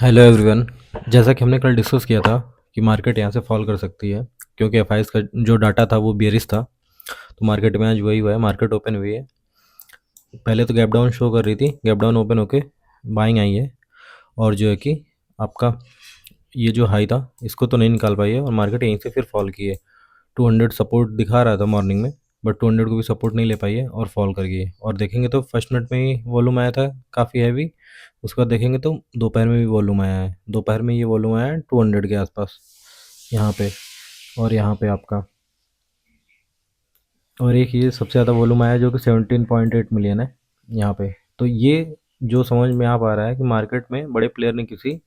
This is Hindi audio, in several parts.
Hello everyone. जैसा कि हमने कल डिस्कस किया था कि मार्केट यहाँ से फॉल कर सकती है, क्योंकि एफआईएस का जो डाटा था वो बेयरिश था। तो मार्केट में आज वही हुआ है, मार्केट ओपन हुई है। पहले तो गैप डाउन शो कर रही थी, गैप डाउन ओपन होके बाइंग आई है। और जो है कि आपका ये जो हाई था इसको तो नहीं निकाल पाई है और मार्केट यहीं से फिर फॉल की है। 200 सपोर्ट दिखा रहा था मॉर्निंग में, बट 200 को भी सपोर्ट नहीं ले पाई है और फॉल कर गई है। और देखेंगे तो फर्स्ट मिनट में ही वॉल्यूम आया था काफ़ी हैवी। उसके बाद देखेंगे तो दोपहर में भी वॉल्यूम आया है, दोपहर में ये वॉल्यूम आया है 200 के आसपास यहाँ पे। और यहाँ पे आपका और एक ये सबसे ज़्यादा वॉल्यूम आया है जो कि 17.8 मिलियन है यहाँ पे। तो ये जो समझ में आ पा रहा है कि मार्केट में बड़े प्लेयर ने किसी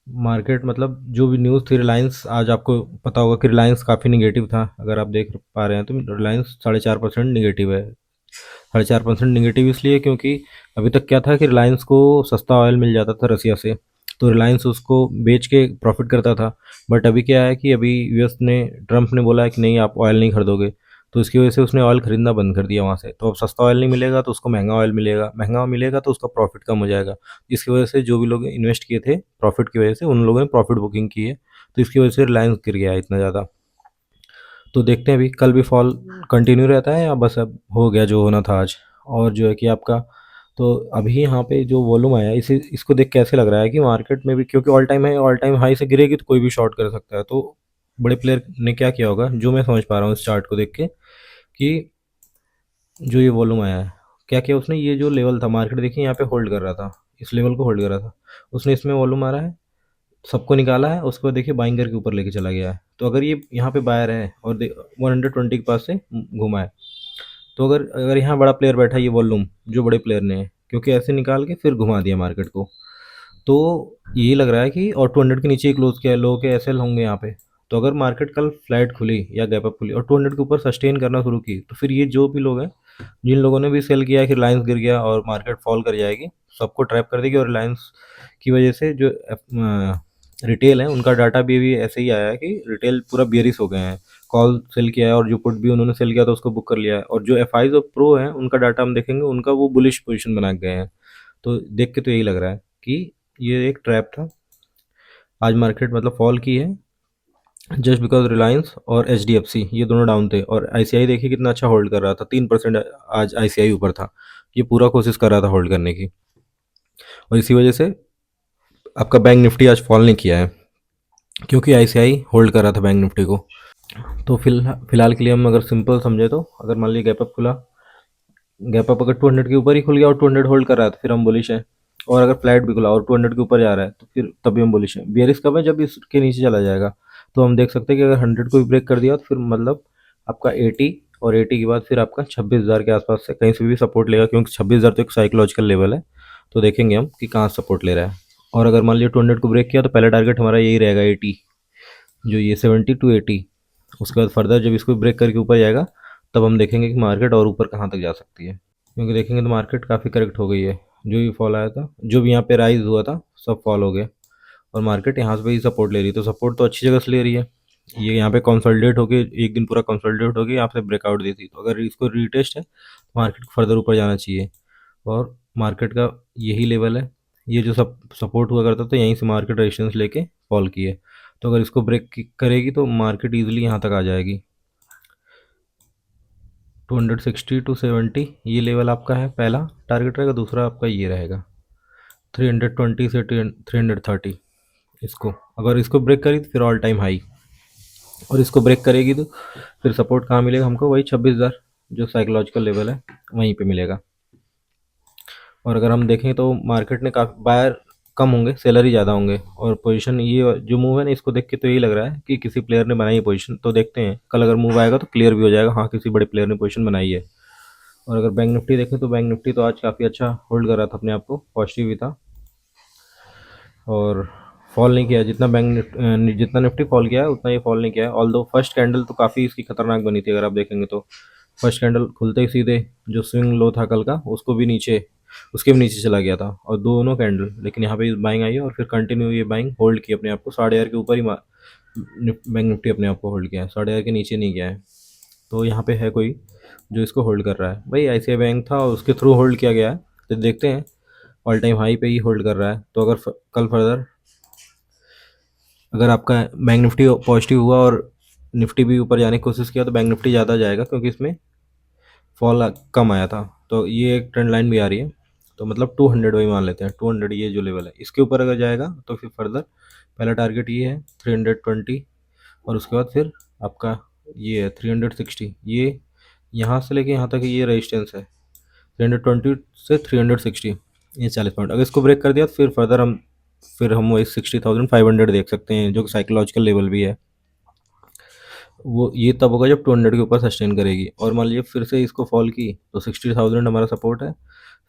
मार्केट मतलब जो भी न्यूज़ थी, रिलायंस आज आपको पता होगा कि रिलायंस काफ़ी निगेटिव था। अगर आप देख पा रहे हैं तो रिलायंस 4.5% निगेटिव है। 4.5% निगेटिव इसलिए क्योंकि अभी तक क्या था कि रिलायंस को सस्ता ऑयल मिल जाता था रसिया से, तो रिलायंस उसको बेच के प्रॉफिट करता था। बट अभी क्या है कि अभी यूएस ने ट्रंप ने बोला है कि नहीं आप ऑयल नहीं खरीदोगे, तो इसकी वजह से उसने ऑयल खरीदना बंद कर दिया वहाँ से। तो अब सस्ता ऑयल नहीं मिलेगा तो उसको महंगा ऑयल मिलेगा, महंगा मिलेगा तो उसका प्रॉफिट कम हो जाएगा। इसकी वजह से जो भी लोग इन्वेस्ट किए थे प्रॉफिट की वजह से, उन लोगों ने प्रॉफिट बुकिंग की है। तो इसकी वजह से रिलायंस गिर गया है इतना ज़्यादा। तो देखते हैं अभी कल भी फॉल कंटिन्यू रहता है या बस अब हो गया जो होना था आज। और जो है कि आपका तो अभी यहाँ पे जो वॉल्यूम आया है इसे इसको देख कैसे लग रहा है कि मार्केट में भी, क्योंकि ऑल टाइम है, ऑल टाइम हाई से गिरेगी तो कोई भी शॉर्ट कर सकता है। तो बड़े प्लेयर ने क्या किया होगा जो मैं समझ पा रहा हूँ इस चार्ट को देख के, कि जो ये वॉल्यूम आया है क्या किया उसने, ये जो लेवल था मार्केट देखिए यहाँ पे होल्ड कर रहा था, इस लेवल को होल्ड कर रहा था, उसने इसमें वॉल्यूम आ रहा है, सबको निकाला है, उसके बाद देखिए बाइंग करके ऊपर लेके चला गया है। तो अगर ये यहाँ पे बायर है और 120 के पास से घुमा है, तो अगर अगर यहाँ बड़ा प्लेयर बैठा है, ये वॉल्यूम जो बड़े प्लेयर ने है, क्योंकि ऐसे निकाल के फिर घुमा दिया मार्केट को। तो यही लग रहा है कि और 200 के नीचे ही क्लोज किया है, लो के एसएल होंगे यहाँ पे। तो अगर मार्केट कल फ्लैट खुली या गैप अप खुली और 200 के ऊपर सस्टेन करना शुरू की, तो फिर ये जो भी लोग हैं, जिन लोगों ने भी सेल किया है कि रिलायंस गिर गया और मार्केट फॉल कर जाएगी, सबको ट्रैप कर देगी। और रिलायंस की वजह से जो रिटेल है उनका डाटा भी अभी ऐसे ही आया है कि रिटेल पूरा बियरिश हो गए हैं। कॉल सेल किया है और जो पुट भी उन्होंने सेल किया था उसको बुक कर लिया है। और जो एफ आई और प्रो है उनका डाटा हम देखेंगे, उनका वो बुलिश पोजीशन बना के गए हैं। तो देख के तो यही लग रहा है कि ये एक ट्रैप था। आज मार्केट मतलब फॉल की है जस्ट बिकॉज रिलायंस और एच डी एफ सी ये दोनों डाउन थे। और आई सी आई देखिए कितना अच्छा होल्ड कर रहा था, 3% आज आई सी आई ऊपर था। ये पूरा कोशिश कर रहा था होल्ड करने की, और इसी वजह से आपका बैंक निफ्टी आज फॉल नहीं किया है, क्योंकि आई सी आई होल्ड कर रहा था बैंक निफ्टी को। तो फिलहाल के लिए हम अगर सिंपल समझे तो अगर मान लीजिए गैप अप खुला, गैप अप अगर 200 के ऊपर ही खुल गया और 200 होल्ड कर रहा है तो फिर हम बुलिश है। और अगर फ्लैट भी खुला और 200 के ऊपर जा रहा है तो फिर तभी हम बुलिश है। बियरिश कब है, जब इसके नीचे चला जाएगा। तो हम देख सकते हैं कि अगर 100 को भी ब्रेक कर दिया तो फिर मतलब आपका 80, और 80 के बाद फिर आपका 26,000 के आसपास से कहीं से भी सपोर्ट लेगा, क्योंकि 26,000 तो एक साइकोलॉजिकल लेवल है। तो देखेंगे हम कि कहाँ सपोर्ट ले रहा है। और अगर मान लीजिए 200 को ब्रेक किया तो पहला टारगेट हमारा यही रहेगा 80, जो ये 70 टू 80। उसके बाद फर्दर जब इसको ब्रेक करके ऊपर जाएगा तब हम देखेंगे कि मार्केट और ऊपर कहाँ तक जा सकती है। क्योंकि देखेंगे तो मार्केट काफ़ी करेक्ट हो गई है। जो भी फॉल आया था, जो भी यहाँ पे राइज हुआ था, सब फॉल हो गया। और मार्केट यहाँ से भी सपोर्ट ले रही है, तो सपोर्ट तो अच्छी जगह से ले रही है। ये यहाँ पे कंसोलिडेट होके एक दिन पूरा कंसोलिडेट होके यहाँ पे ब्रेकआउट दी थी, तो अगर इसको रीटेस्ट है तो मार्केट को फर्दर ऊपर जाना चाहिए। और मार्केट का यही लेवल है, ये जो सब सपोर्ट हुआ करता था यहीं से मार्केट रेजिस्टेंस लेके फॉल की है। तो अगर इसको ब्रेक करेगी तो मार्केट ईजिली यहाँ तक आ जाएगी। 260 टू 70 ये लेवल आपका है, पहला टारगेट रहेगा। दूसरा आपका ये रहेगा 320 से 330। इसको अगर इसको ब्रेक करी तो फिर ऑल टाइम हाई, और इसको ब्रेक करेगी तो फिर सपोर्ट कहाँ मिलेगा हमको, वही 26,000 जो साइकोलॉजिकल लेवल है वहीं पे मिलेगा। और अगर हम देखें तो मार्केट ने काफ़ी बायर कम होंगे, सेलर ही ज़्यादा होंगे। और पोजीशन ये जो मूव है ना, इसको देख के तो यही लग रहा है कि किसी प्लेयर ने बनाई है पोजीशन। तो देखते हैं कल अगर मूव आएगा तो क्लियर भी हो जाएगा, हाँ किसी बड़े प्लेयर ने पोजीशन बनाई है। और अगर बैंक निफ्टी देखें तो बैंक निफ्टी तो आज काफ़ी अच्छा होल्ड कर रहा था अपने आप को, पॉजिटिव भी था और फॉल नहीं किया। जितना निफ्टी फॉल किया है उतना ये फॉल नहीं किया है। ऑल दो फर्स्ट कैंडल तो काफ़ी इसकी खतरनाक बनी थी, अगर आप देखेंगे तो फर्स्ट कैंडल खुलते ही सीधे जो स्विंग लो था कल का उसको भी नीचे, उसके भी नीचे चला गया था, और दोनों कैंडल, लेकिन यहाँ पे बाइंग आई है और फिर कंटिन्यू ये बाइंग होल्ड की अपने आप को। 8,500 के ऊपर ही बैंक निफ्टी अपने आप को होल्ड किया है, 8,500 के नीचे नहीं गया है। तो यहाँ पे है कोई जो इसको होल्ड कर रहा है, भाई आईसीआई बैंक था और उसके थ्रू होल्ड किया गया है। तो देखते हैं ऑल टाइम हाई पे ही होल्ड कर रहा है। तो अगर कल फर्दर अगर आपका बैंक निफ्टी पॉजिटिव हुआ और निफ्टी भी ऊपर जाने की कोशिश किया तो बैंक निफ्टी ज़्यादा जाएगा, क्योंकि इसमें फॉल कम आया था। तो ये एक ट्रेंड लाइन भी आ रही है, तो मतलब 200 वही मान लेते हैं, 200 ये जो लेवल है, इसके ऊपर अगर जाएगा तो फिर फर्दर पहला टारगेट ये है 320, और उसके बाद फिर आपका ये है 360। ये यहाँ से लेके यहाँ तक ये रेजिस्टेंस है 320 से 360, ये 40 पॉइंट। अगर इसको ब्रेक कर दिया तो फिर फर्दर हम वही 60,500 देख सकते हैं, जो कि साइकोलॉजिकल लेवल भी है। वो ये तब होगा जब 200 के ऊपर सस्टेन करेगी, और मान लीजिए फिर से इसको फॉल की तो 60,000 हमारा सपोर्ट है,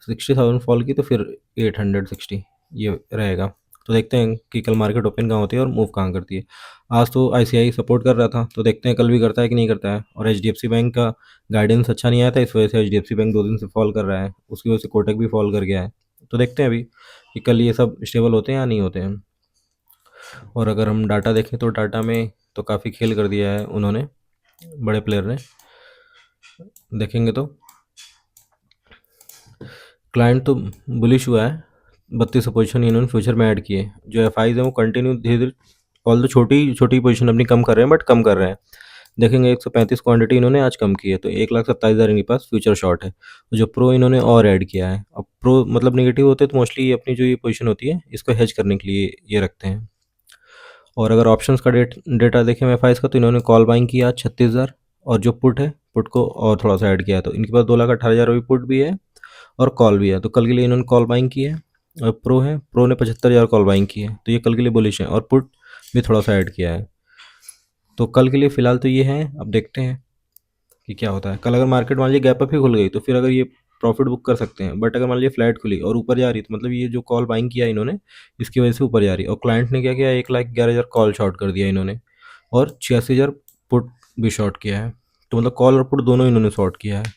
60,000 फॉल की तो फिर 860 ये रहेगा। तो देखते हैं कि कल मार्केट ओपन कहाँ होती है और मूव कहाँ करती है। आज तो आईसीआई सपोर्ट कर रहा था, तो देखते हैं कल भी करता है कि नहीं करता है। और एचडीएफसी बैंक का गाइडेंस अच्छा नहीं आया था, इस वजह से एचडीएफसी बैंक 2 दिन से फॉल कर रहा है, उसकी वजह से कोटक भी फॉल कर गया है। तो देखते हैं अभी कि कल ये सब स्टेबल होते हैं या नहीं होते हैं। और अगर हम डाटा देखें तो डाटा में तो काफ़ी खेल कर दिया है उन्होंने, बड़े प्लेयर ने। देखेंगे तो क्लाइंट तो बुलिश हुआ है, 32 पोजीशन इन्होंने फ्यूचर में ऐड किए। जो एफ आईज हैं वो कंटिन्यू धीरे धीरे, ऑल तो छोटी छोटी पोजीशन अपनी कम कर रहे हैं, बट कम कर रहे हैं। देखेंगे 135 क्वांटिटी इन्होंने आज कम की है, तो 1,27,000 इनके पास फ्यूचर शॉर्ट है। तो जो प्रो इन्होंने और ऐड किया है, अब प्रो मतलब नेगेटिव होते हैं तो मोस्टली अपनी जो ये पोजीशन होती है इसको हेज करने के लिए ये रखते हैं। और अगर ऑप्शंस का डेटा देखें एफ आईज का, तो इन्होंने कॉल बाइंग किया 36,000, और जो पुट है पुट को और थोड़ा सा ऐड किया है, तो इनके पास 2,18,000 अभी पुट भी है और कॉल भी है। तो कल के लिए इन्होंने कॉल बाइंग की है। और प्रो है, प्रो ने 75,000 कॉल बाइंग की है, तो ये कल के लिए बुलिश है, और पुट भी थोड़ा सा ऐड किया है। तो कल के लिए फ़िलहाल तो ये है, अब देखते हैं कि क्या होता है। कल अगर मार्केट मान लीजिए गैप अप ही खुल गई तो फिर अगर ये प्रॉफिट बुक कर सकते हैं, बट अगर मान लीजिए फ्लैट खुली और ऊपर जा रही तो मतलब ये जो कॉल बाइंग किया इन्होंने इसकी वजह से ऊपर जा रही है। और क्लाइंट ने क्या किया, 1,11,000 कॉल शॉर्ट कर दिया इन्होंने, और 86,000 पुट भी शॉर्ट किया है। तो मतलब कॉल और पुट दोनों इन्होंने शॉर्ट किया है।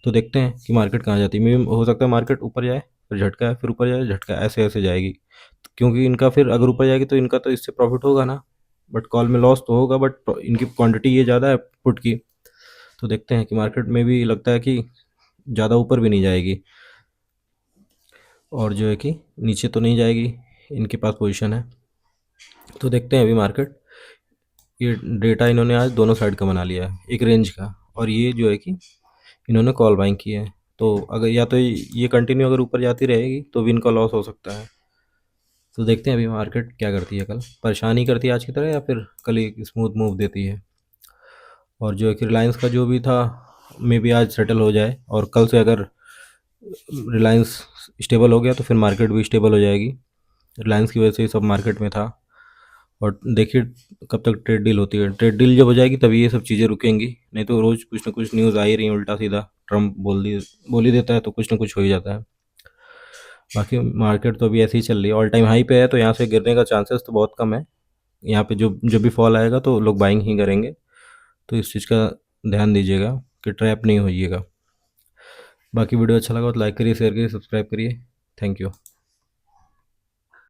तो देखते हैं कि मार्केट कहाँ जाती है। मे हो सकता है मार्केट ऊपर जाए फिर झटका है, फिर ऊपर जाए झटका, ऐसे ऐसे जाएगी। क्योंकि इनका फिर अगर ऊपर जाएगी तो इनका तो इससे प्रॉफिट होगा ना, बट कॉल में लॉस तो होगा, बट इनकी क्वांटिटी ये ज़्यादा है पुट की। तो देखते हैं कि मार्केट में भी लगता है कि ज़्यादा ऊपर भी नहीं जाएगी, और जो है कि नीचे तो नहीं जाएगी, इनके पास पोजीशन है। तो देखते हैं अभी मार्केट, ये डेटा इन्होंने आज दोनों साइड का बना लिया है, एक रेंज का, और ये जो है कि इन्होंने कॉल बाइंग की है। तो अगर या तो ये कंटिन्यू अगर ऊपर जाती रहेगी तो भी इनका लॉस हो सकता है। तो देखते हैं अभी मार्केट क्या करती है, कल परेशानी करती है आज की तरह या फिर कल एक स्मूथ मूव देती है। और जो है कि रिलायंस का जो भी था मे बी आज सेटल हो जाए, और कल से अगर रिलायंस स्टेबल हो गया तो फिर मार्केट भी स्टेबल हो जाएगी। रिलायंस की वजह से ही सब मार्केट में था। और देखिए कब तक ट्रेड डील होती है, ट्रेड डील जब हो जाएगी तभी ये सब चीज़ें रुकेंगी, नहीं तो रोज़ कुछ ना कुछ न्यूज़ आ ही रही है उल्टा सीधा। ट्रम्प बोल ही देता है तो कुछ ना कुछ हो ही जाता है। बाकी मार्केट तो अभी ऐसे ही चल रही है, ऑल टाइम हाई पे है, तो यहाँ से गिरने का चांसेस तो बहुत कम है। यहाँ पे जो भी फॉल आएगा तो लोग बाइंग ही करेंगे। तो इस चीज़ का ध्यान दीजिएगा कि ट्रैप नहीं होइएगा। बाकी वीडियो अच्छा लगा तो लाइक करिए, शेयर करिए, सब्सक्राइब करिए। Thank you.